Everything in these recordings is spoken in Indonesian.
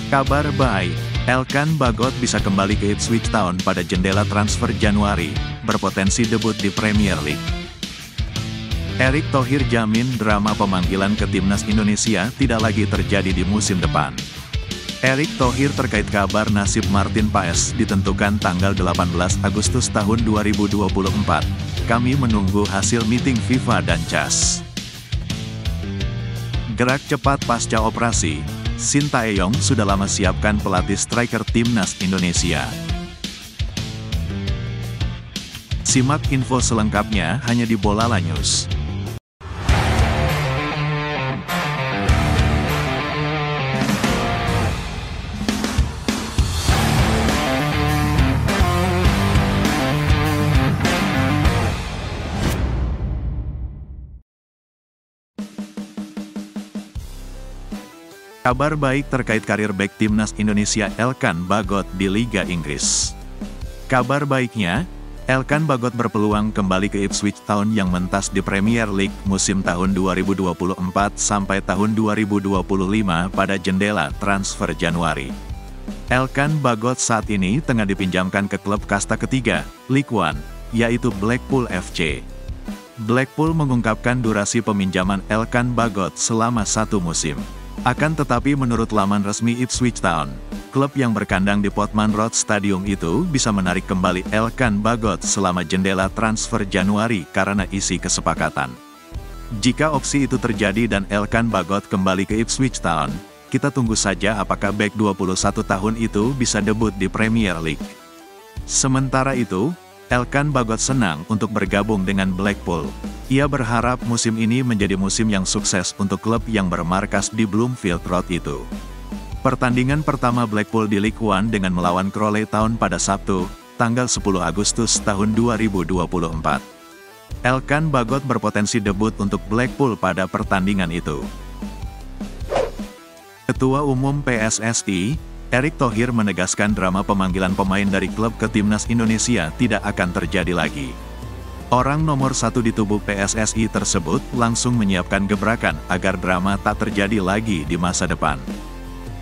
Kabar baik, Elkan Bagot bisa kembali ke Ipswich Town pada jendela transfer Januari, berpotensi debut di Premier League. Erick Thohir jamin drama pemanggilan ke timnas Indonesia tidak lagi terjadi di musim depan. Erick Thohir terkait kabar nasib Martin Paes ditentukan tanggal 18 Agustus tahun 2024. Kami menunggu hasil meeting FIFA dan CAS. Gerak cepat pasca operasi, Shin Tae-yong sudah lama siapkan pelatih striker timnas Indonesia. Simak info selengkapnya hanya di Bolala News. Kabar baik terkait karir bek timnas Indonesia Elkan Bagot di Liga Inggris. Kabar baiknya, Elkan Bagot berpeluang kembali ke Ipswich Town yang mentas di Premier League musim tahun 2024 sampai tahun 2025 pada jendela transfer Januari. Elkan Bagot saat ini tengah dipinjamkan ke klub kasta ketiga, League One, yaitu Blackpool FC. Blackpool mengungkapkan durasi peminjaman Elkan Bagot selama 1 musim. Akan tetapi menurut laman resmi Ipswich Town, klub yang berkandang di Portman Road Stadium itu bisa menarik kembali Elkan Bagot selama jendela transfer Januari karena isi kesepakatan. Jika opsi itu terjadi dan Elkan Bagot kembali ke Ipswich Town, kita tunggu saja apakah bek 21 tahun itu bisa debut di Premier League. Sementara itu, Elkan Bagot senang untuk bergabung dengan Blackpool. Ia berharap musim ini menjadi musim yang sukses untuk klub yang bermarkas di Bloomfield Road itu. Pertandingan pertama Blackpool di League One dengan melawan Crawley Town pada Sabtu, tanggal 10 Agustus tahun 2024. Elkan Bagot berpotensi debut untuk Blackpool pada pertandingan itu. Ketua Umum PSSI, Erick Thohir menegaskan drama pemanggilan pemain dari klub ke timnas Indonesia tidak akan terjadi lagi. Orang nomor 1 di tubuh PSSI tersebut langsung menyiapkan gebrakan agar drama tak terjadi lagi di masa depan.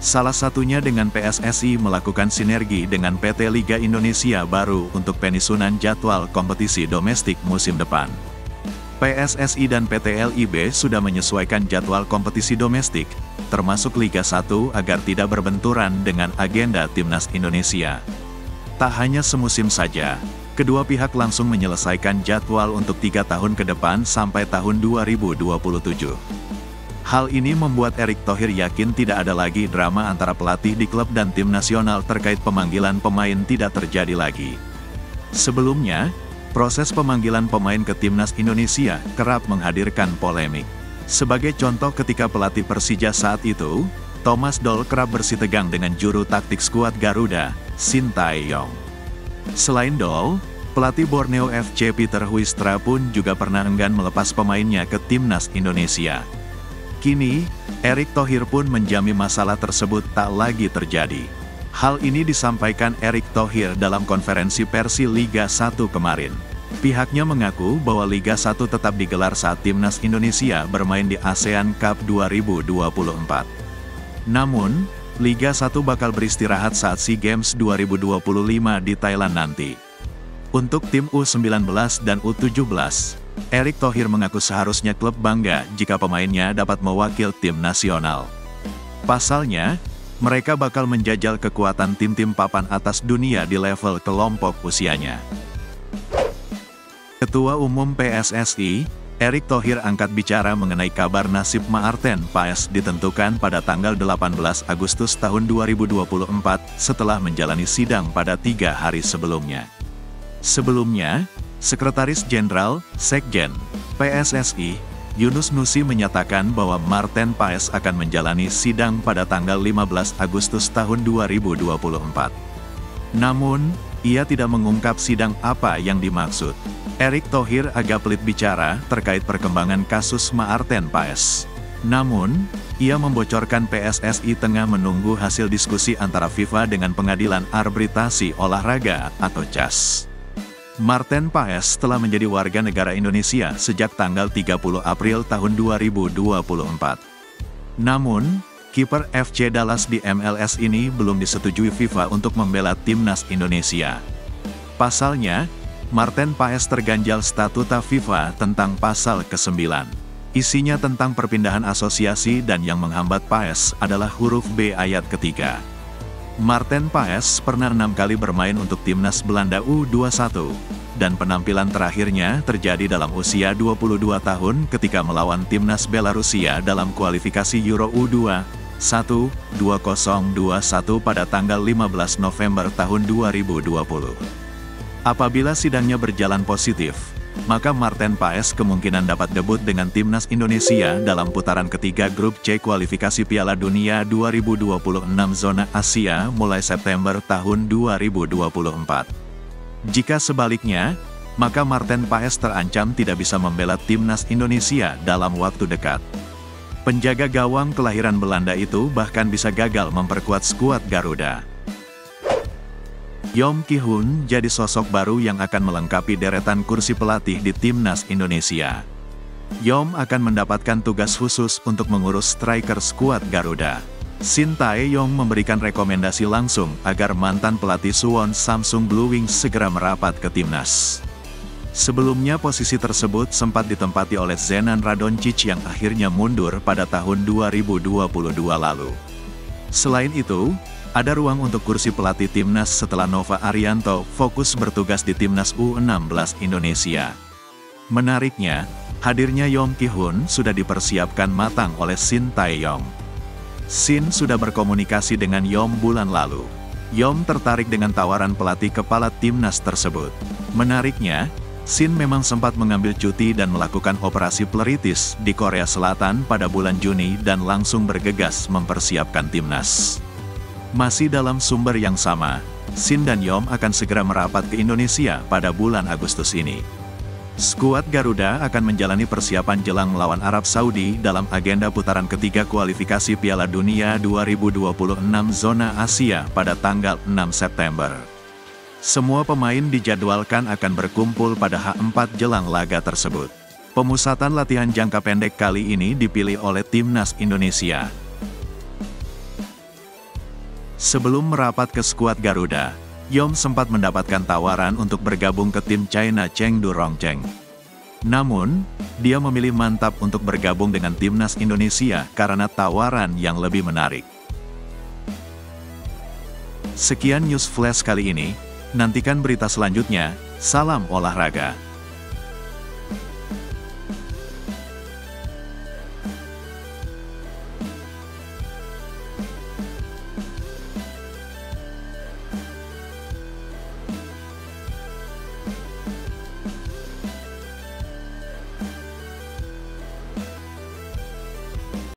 Salah satunya dengan PSSI melakukan sinergi dengan PT Liga Indonesia baru untuk penyusunan jadwal kompetisi domestik musim depan. PSSI dan PT LIB sudah menyesuaikan jadwal kompetisi domestik, termasuk Liga 1 agar tidak berbenturan dengan agenda timnas Indonesia. Tak hanya semusim saja, kedua pihak langsung menyelesaikan jadwal untuk 3 tahun ke depan sampai tahun 2027. Hal ini membuat Erick Thohir yakin tidak ada lagi drama antara pelatih di klub dan tim nasional terkait pemanggilan pemain tidak terjadi lagi. Sebelumnya, proses pemanggilan pemain ke timnas Indonesia kerap menghadirkan polemik. Sebagai contoh ketika pelatih Persija saat itu, Thomas Doll kerap bersitegang dengan juru taktik skuad Garuda, Shin Tae-yong. Selain Doll, pelatih Borneo FC Peter Huistra pun juga pernah enggan melepas pemainnya ke timnas Indonesia. Kini, Erick Thohir pun menjamin masalah tersebut tak lagi terjadi. Hal ini disampaikan Erick Thohir dalam konferensi pers Liga 1 kemarin. Pihaknya mengaku bahwa Liga 1 tetap digelar saat timnas Indonesia bermain di ASEAN Cup 2024. Namun, Liga 1 bakal beristirahat saat SEA Games 2025 di Thailand nanti. Untuk tim U19 dan U17, Erick Thohir mengaku seharusnya klub bangga jika pemainnya dapat mewakil tim nasional. Pasalnya, mereka bakal menjajal kekuatan tim-tim papan atas dunia di level kelompok usianya. Ketua Umum PSSI, Erick Thohir angkat bicara mengenai kabar nasib Martin Paes ditentukan pada tanggal 18 Agustus tahun 2024 setelah menjalani sidang pada 3 hari sebelumnya. Sebelumnya, Sekretaris Jenderal, Sekjen, PSSI, Yunus Nusi menyatakan bahwa Martin Paes akan menjalani sidang pada tanggal 15 Agustus tahun 2024. Namun, ia tidak mengungkap sidang apa yang dimaksud. Erick Thohir agak pelit bicara terkait perkembangan kasus Martin Paes. Namun, ia membocorkan PSSI tengah menunggu hasil diskusi antara FIFA dengan Pengadilan Arbitrasi Olahraga atau CAS. Martin Paes telah menjadi warga negara Indonesia sejak tanggal 30 April tahun 2024. Namun, Kiper FC Dallas di MLS ini belum disetujui FIFA untuk membela timnas Indonesia. Pasalnya, Marten Paes terganjal statuta FIFA tentang pasal ke-9. Isinya tentang perpindahan asosiasi dan yang menghambat Paes adalah huruf B ayat ketiga. Marten Paes pernah 6 kali bermain untuk timnas Belanda U21, dan penampilan terakhirnya terjadi dalam usia 22 tahun ketika melawan timnas Belarusia dalam kualifikasi Euro U21 2021 pada tanggal 15 November tahun 2020. Apabila sidangnya berjalan positif, maka Marten Paes kemungkinan dapat debut dengan timnas Indonesia dalam putaran ketiga grup C kualifikasi Piala Dunia 2026 zona Asia mulai September tahun 2024. Jika sebaliknya, maka Marten Paes terancam tidak bisa membela timnas Indonesia dalam waktu dekat. Penjaga gawang kelahiran Belanda itu bahkan bisa gagal memperkuat skuad Garuda. Yom Ki-hun jadi sosok baru yang akan melengkapi deretan kursi pelatih di timnas Indonesia. Yom akan mendapatkan tugas khusus untuk mengurus striker skuad Garuda. Shin Tae-yong memberikan rekomendasi langsung agar mantan pelatih Suwon Samsung Blue Wings segera merapat ke timnas. Sebelumnya posisi tersebut sempat ditempati oleh Zenan Radoncic yang akhirnya mundur pada tahun 2022 lalu. Selain itu, ada ruang untuk kursi pelatih timnas setelah Nova Arianto fokus bertugas di timnas U16 Indonesia. Menariknya, hadirnya Yom Ki-hun sudah dipersiapkan matang oleh Shin Tae-yong. Shin sudah berkomunikasi dengan Yom bulan lalu. Yom tertarik dengan tawaran pelatih kepala timnas tersebut. Menariknya, Shin memang sempat mengambil cuti dan melakukan operasi pleuritis di Korea Selatan pada bulan Juni dan langsung bergegas mempersiapkan timnas. Masih dalam sumber yang sama, Shin dan Yom akan segera merapat ke Indonesia pada bulan Agustus ini. Skuad Garuda akan menjalani persiapan jelang melawan Arab Saudi dalam agenda putaran ketiga kualifikasi Piala Dunia 2026 zona Asia pada tanggal 6 September. Semua pemain dijadwalkan akan berkumpul pada H4 jelang laga tersebut. Pemusatan latihan jangka pendek kali ini dipilih oleh timnas Indonesia. Sebelum merapat ke skuad Garuda, Yom sempat mendapatkan tawaran untuk bergabung ke tim China Chengdu Rongcheng. Namun, dia memilih mantap untuk bergabung dengan timnas Indonesia karena tawaran yang lebih menarik. Sekian news flash kali ini. Nantikan berita selanjutnya. Salam olahraga.